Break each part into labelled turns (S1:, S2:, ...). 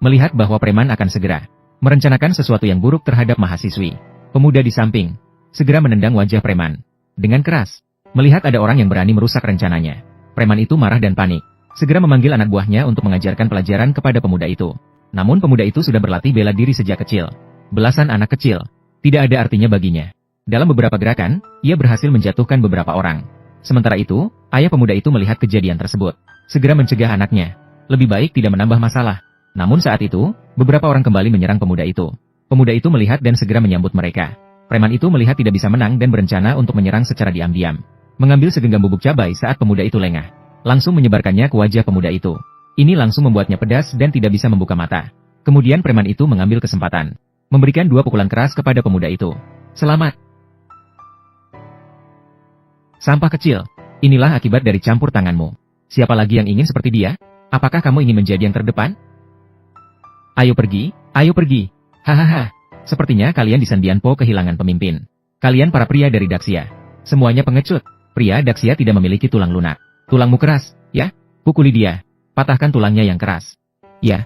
S1: melihat bahwa preman akan segera merencanakan sesuatu yang buruk terhadap mahasiswi. Pemuda di samping segera menendang wajah preman dengan keras. Melihat ada orang yang berani merusak rencananya, preman itu marah dan panik. Segera memanggil anak buahnya untuk mengajarkan pelajaran kepada pemuda itu. Namun pemuda itu sudah berlatih bela diri sejak kecil. Belasan anak kecil tidak ada artinya baginya. Dalam beberapa gerakan, ia berhasil menjatuhkan beberapa orang. Sementara itu, ayah pemuda itu melihat kejadian tersebut. Segera mencegah anaknya. Lebih baik tidak menambah masalah. Namun saat itu, beberapa orang kembali menyerang pemuda itu. Pemuda itu melihat dan segera menyambut mereka. Preman itu melihat tidak bisa menang dan berencana untuk menyerang secara diam-diam. Mengambil segenggam bubuk cabai saat pemuda itu lengah. Langsung menyebarkannya ke wajah pemuda itu. Ini langsung membuatnya pedas dan tidak bisa membuka mata. Kemudian preman itu mengambil kesempatan. Memberikan 2 pukulan keras kepada pemuda itu. Selamat. Sampah kecil. Inilah akibat dari campur tanganmu. Siapa lagi yang ingin seperti dia? Apakah kamu ingin menjadi yang terdepan? Ayo pergi, ayo pergi. Hahaha. Sepertinya kalian di Sandianpo kehilangan pemimpin. Kalian para pria dari Daxia. Semuanya pengecut. Pria Daxia tidak memiliki tulang lunak. Tulangmu keras, ya? Pukuli dia. Patahkan tulangnya yang keras. Ya.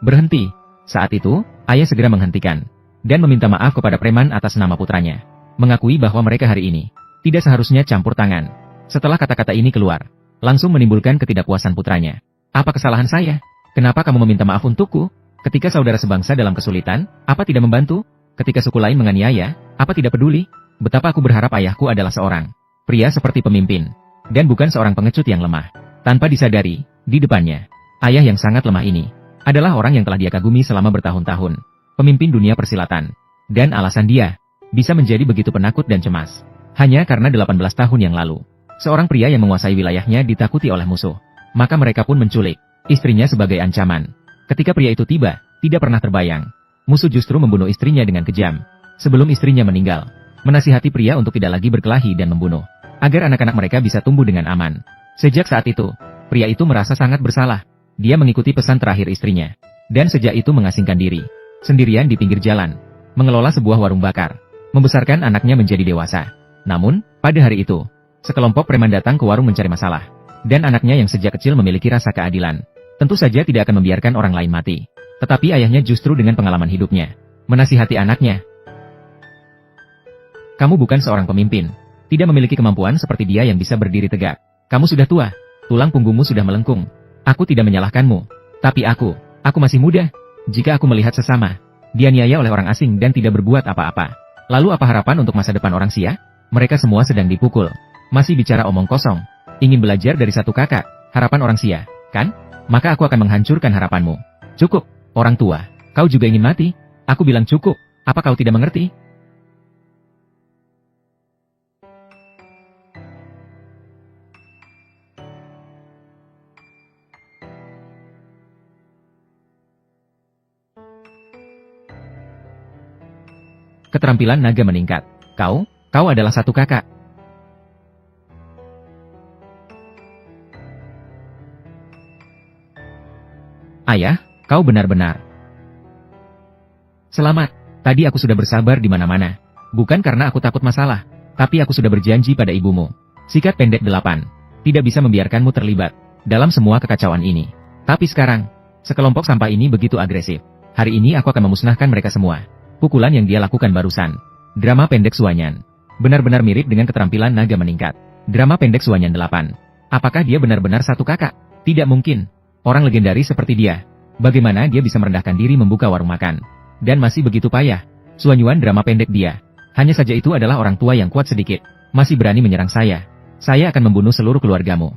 S1: Berhenti. Saat itu, ayah segera menghentikan. Dan meminta maaf kepada preman atas nama putranya. Mengakui bahwa mereka hari ini tidak seharusnya campur tangan. Setelah kata-kata ini keluar, langsung menimbulkan ketidakpuasan putranya. Apa kesalahan saya? Kenapa kamu meminta maaf untukku? Ketika saudara sebangsa dalam kesulitan, apa tidak membantu? Ketika suku lain menganiaya, apa tidak peduli? Betapa aku berharap ayahku adalah seorang pria seperti pemimpin, dan bukan seorang pengecut yang lemah. Tanpa disadari, di depannya, ayah yang sangat lemah ini adalah orang yang telah dia kagumi selama bertahun-tahun. Pemimpin dunia persilatan. Dan alasan dia bisa menjadi begitu penakut dan cemas hanya karena 18 tahun yang lalu, seorang pria yang menguasai wilayahnya ditakuti oleh musuh. Maka mereka pun menculik istrinya sebagai ancaman. Ketika pria itu tiba, tidak pernah terbayang, musuh justru membunuh istrinya dengan kejam. Sebelum istrinya meninggal, menasihati pria untuk tidak lagi berkelahi dan membunuh, agar anak-anak mereka bisa tumbuh dengan aman. Sejak saat itu, pria itu merasa sangat bersalah. Dia mengikuti pesan terakhir istrinya, dan sejak itu mengasingkan diri, sendirian di pinggir jalan, mengelola sebuah warung bakar, membesarkan anaknya menjadi dewasa. Namun, pada hari itu, sekelompok preman datang ke warung mencari masalah, dan anaknya yang sejak kecil memiliki rasa keadilan, tentu saja tidak akan membiarkan orang lain mati. Tetapi ayahnya justru dengan pengalaman hidupnya, menasihati anaknya. Kamu bukan seorang pemimpin, tidak memiliki kemampuan seperti dia yang bisa berdiri tegak. Kamu sudah tua, tulang punggungmu sudah melengkung. Aku tidak menyalahkanmu, tapi aku masih muda. Jika aku melihat sesama dianiaya oleh orang asing dan tidak berbuat apa-apa, lalu apa harapan untuk masa depan orang Sia? Mereka semua sedang dipukul. Masih bicara omong kosong. Ingin belajar dari satu kakak, harapan orang Sia, kan? Maka aku akan menghancurkan harapanmu. Cukup, orang tua. Kau juga ingin mati? Aku bilang cukup. Apa kau tidak mengerti? Keterampilan naga meningkat. Kau adalah satu kakak. Ayah, kau benar-benar. Selamat. Tadi aku sudah bersabar di mana-mana. Bukan karena aku takut masalah, tapi aku sudah berjanji pada ibumu, Sikat Pendek 8, tidak bisa membiarkanmu terlibat dalam semua kekacauan ini. Tapi sekarang, sekelompok sampah ini begitu agresif. Hari ini aku akan memusnahkan mereka semua. Pukulan yang dia lakukan barusan. Drama pendek Suanyan. Benar-benar mirip dengan keterampilan naga meningkat. Drama pendek Suanyan 8. Apakah dia benar-benar satu kakak? Tidak mungkin. Orang legendaris seperti dia. Bagaimana dia bisa merendahkan diri membuka warung makan? Dan masih begitu payah. Suanyuan drama pendek dia. Hanya saja itu adalah orang tua yang kuat sedikit. Masih berani menyerang saya. Saya akan membunuh seluruh keluargamu.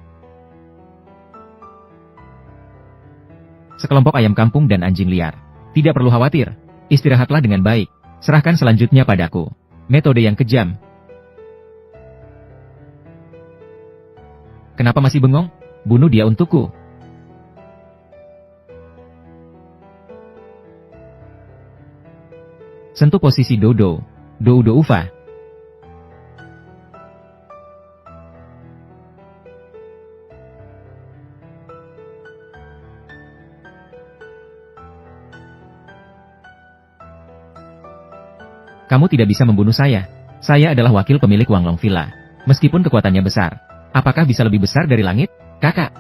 S1: Sekelompok ayam kampung dan anjing liar. Tidak perlu khawatir. Istirahatlah dengan baik. Serahkan selanjutnya padaku. Metode yang kejam. Kenapa masih bengong? Bunuh dia untukku. Sentuh posisi Dodo. Doudo Ufa. Kamu tidak bisa membunuh saya. Saya adalah wakil pemilik Wanglong Villa. Meskipun kekuatannya besar, apakah bisa lebih besar dari langit, kakak?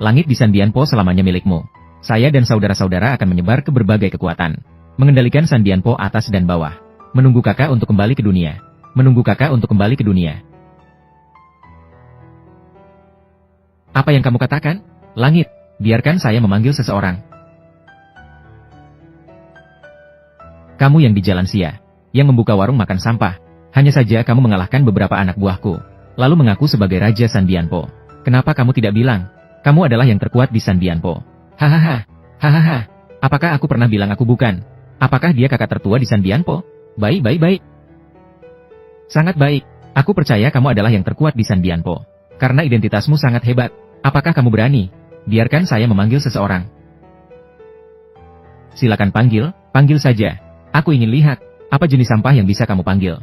S1: Langit di Sandianpo selamanya milikmu. Saya dan saudara-saudara akan menyebar ke berbagai kekuatan. Mengendalikan Sandianpo atas dan bawah. Menunggu kakak untuk kembali ke dunia. Menunggu kakak untuk kembali ke dunia. Apa yang kamu katakan? Langit, biarkan saya memanggil seseorang. Kamu yang di Jalan Sia, yang membuka warung makan sampah. Hanya saja kamu mengalahkan beberapa anak buahku, lalu mengaku sebagai Raja Sandianpo. Kenapa kamu tidak bilang? Kamu adalah yang terkuat di Sandianpo. Hahaha, hahaha. Apakah aku pernah bilang aku bukan? Apakah dia kakak tertua di Sandianpo? Baik. Sangat baik. Aku percaya kamu adalah yang terkuat di Sandianpo. Karena identitasmu sangat hebat. Apakah kamu berani? Biarkan saya memanggil seseorang. Silakan panggil saja. Aku ingin lihat, apa jenis sampah yang bisa kamu panggil.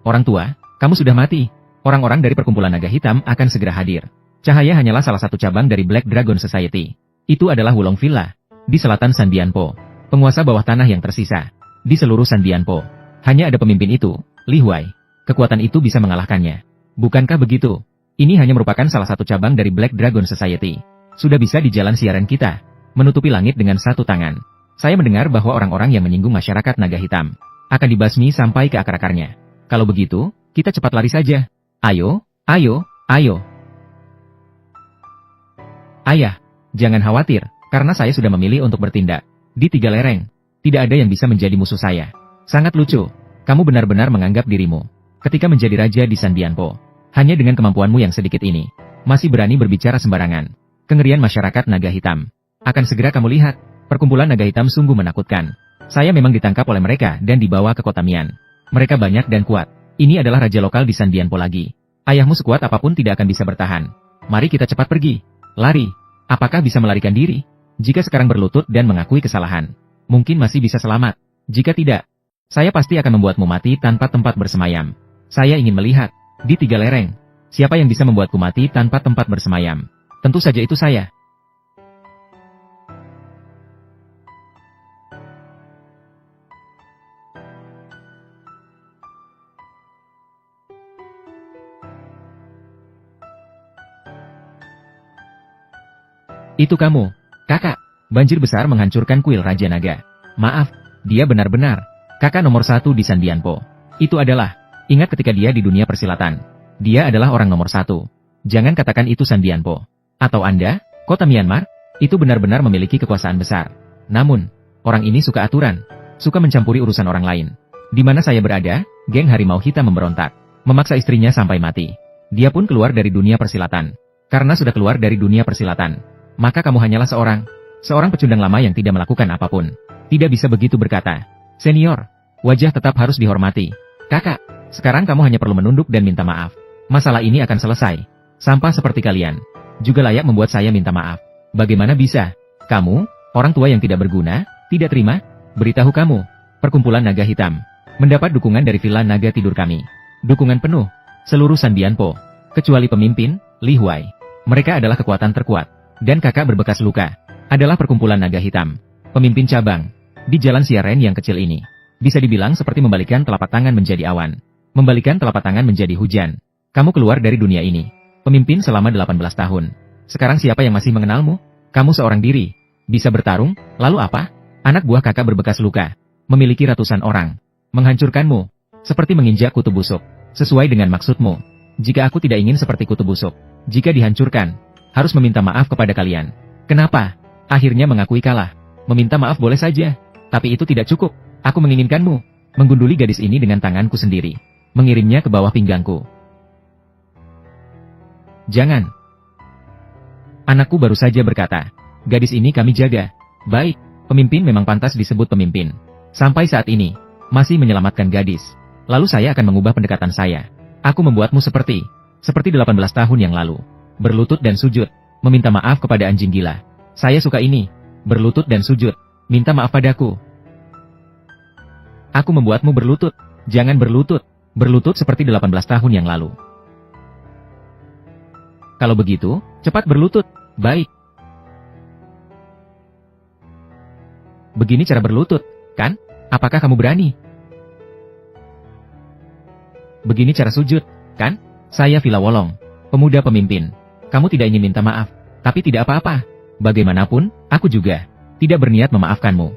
S1: Orang tua, kamu sudah mati. Orang-orang dari perkumpulan naga hitam akan segera hadir. Cahaya hanyalah salah satu cabang dari Black Dragon Society. Itu adalah Wulong Villa, di selatan Sandianpo. Penguasa bawah tanah yang tersisa. Di seluruh Sandianpo. Hanya ada pemimpin itu, Li Huai. Kekuatan itu bisa mengalahkannya. Bukankah begitu? Ini hanya merupakan salah satu cabang dari Black Dragon Society. Sudah bisa di jalan siaran kita. Menutupi langit dengan satu tangan. Saya mendengar bahwa orang-orang yang menyinggung masyarakat naga hitam akan dibasmi sampai ke akar-akarnya. Kalau begitu, kita cepat lari saja. Ayo. Ayah, jangan khawatir, karena saya sudah memilih untuk bertindak. Di 3 lereng, tidak ada yang bisa menjadi musuh saya. Sangat lucu, kamu benar-benar menganggap dirimu, ketika menjadi raja di Sandianpo, hanya dengan kemampuanmu yang sedikit ini, masih berani berbicara sembarangan. Kengerian masyarakat naga hitam. Akan segera kamu lihat, perkumpulan naga hitam sungguh menakutkan. Saya memang ditangkap oleh mereka dan dibawa ke kota Mian. Mereka banyak dan kuat. Ini adalah raja lokal di Sandianpo lagi. Ayahmu sekuat apapun tidak akan bisa bertahan. Mari kita cepat pergi. Lari. Apakah bisa melarikan diri? Jika sekarang berlutut dan mengakui kesalahan, mungkin masih bisa selamat. Jika tidak, saya pasti akan membuatmu mati tanpa tempat bersemayam. Saya ingin melihat, di 3 lereng, siapa yang bisa membuatku mati tanpa tempat bersemayam. Tentu saja itu saya. Itu kamu, kakak. Banjir besar menghancurkan kuil Raja Naga. Maaf, dia benar-benar kakak nomor 1 di Sandianpo. Itu adalah, ingat ketika dia di dunia persilatan. Dia adalah orang nomor 1. Jangan katakan itu Sandianpo. Atau Anda, kota Myanmar, itu benar-benar memiliki kekuasaan besar. Namun, orang ini suka aturan, suka mencampuri urusan orang lain. Di mana saya berada, geng harimau hitam memberontak, memaksa istrinya sampai mati. Dia pun keluar dari dunia persilatan. Karena sudah keluar dari dunia persilatan, maka kamu hanyalah seorang pecundang lama yang tidak melakukan apapun. Tidak bisa begitu berkata. Senior, wajah tetap harus dihormati. Kakak, sekarang kamu hanya perlu menunduk dan minta maaf. Masalah ini akan selesai. Sampah seperti kalian juga layak membuat saya minta maaf. Bagaimana bisa? Kamu, orang tua yang tidak berguna, tidak terima? Beritahu kamu, perkumpulan naga hitam mendapat dukungan dari Villa Naga Tidur kami. Dukungan penuh, seluruh Sandianpo, kecuali pemimpin, Li Huai. Mereka adalah kekuatan terkuat. Dan kakak berbekas luka, adalah perkumpulan naga hitam. Pemimpin cabang, di jalan siaren yang kecil ini. Bisa dibilang seperti membalikan telapak tangan menjadi awan. Membalikan telapak tangan menjadi hujan. Kamu keluar dari dunia ini. Pemimpin selama 18 tahun. Sekarang siapa yang masih mengenalmu? Kamu seorang diri. Bisa bertarung, lalu apa? Anak buah kakak berbekas luka. Memiliki ratusan orang. Menghancurkanmu. Seperti menginjak kutu busuk. Sesuai dengan maksudmu. Jika aku tidak ingin seperti kutu busuk. Jika dihancurkan, harus meminta maaf kepada kalian. Kenapa? Akhirnya mengakui kalah. Meminta maaf boleh saja. Tapi itu tidak cukup. Aku menginginkanmu. Menggunduli gadis ini dengan tanganku sendiri. Mengirimnya ke bawah pinggangku. Jangan. Anakku baru saja berkata. Gadis ini kami jaga. Baik, pemimpin memang pantas disebut pemimpin. Sampai saat ini, masih menyelamatkan gadis. Lalu saya akan mengubah pendekatan saya. Aku membuatmu seperti 18 tahun yang lalu. Berlutut dan sujud, meminta maaf kepada anjing gila. Saya suka ini. Berlutut dan sujud, minta maaf padaku. Aku membuatmu berlutut. Jangan berlutut. Berlutut seperti 18 tahun yang lalu. Kalau begitu, cepat berlutut. Baik. Begini cara berlutut, kan? Apakah kamu berani? Begini cara sujud, kan? Saya Vila Wolong, pemuda pemimpin. Kamu tidak ingin minta maaf, tapi tidak apa-apa. Bagaimanapun, aku juga tidak berniat memaafkanmu.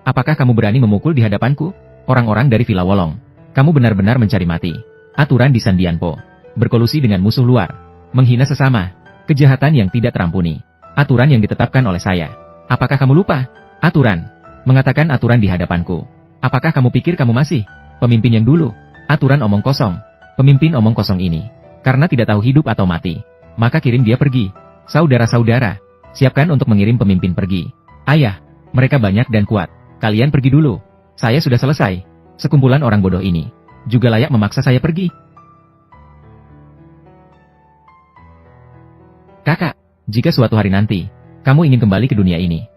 S1: Apakah kamu berani memukul di hadapanku? Orang-orang dari Vila Wolong, kamu benar-benar mencari mati. Aturan di Sandianpo, berkolusi dengan musuh luar, menghina sesama, kejahatan yang tidak terampuni. Aturan yang ditetapkan oleh saya. Apakah kamu lupa? Aturan, mengatakan aturan di hadapanku. Apakah kamu pikir kamu masih pemimpin yang dulu? Aturan omong kosong. Pemimpin omong kosong ini, karena tidak tahu hidup atau mati, maka kirim dia pergi. Saudara-saudara, siapkan untuk mengirim pemimpin pergi. Ayah, mereka banyak dan kuat. Kalian pergi dulu. Saya sudah selesai. Sekumpulan orang bodoh ini juga layak memaksa saya pergi. Kakak, jika suatu hari nanti kamu ingin kembali ke dunia ini,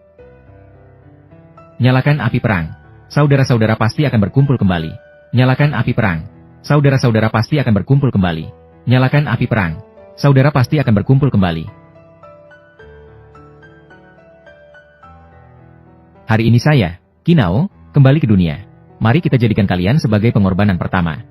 S1: nyalakan api perang. Saudara-saudara pasti akan berkumpul kembali. Nyalakan api perang. Saudara-saudara pasti akan berkumpul kembali. Nyalakan api perang. Saudara pasti akan berkumpul kembali. Hari ini saya, Kinao, kembali ke dunia. Mari kita jadikan kalian sebagai pengorbanan pertama.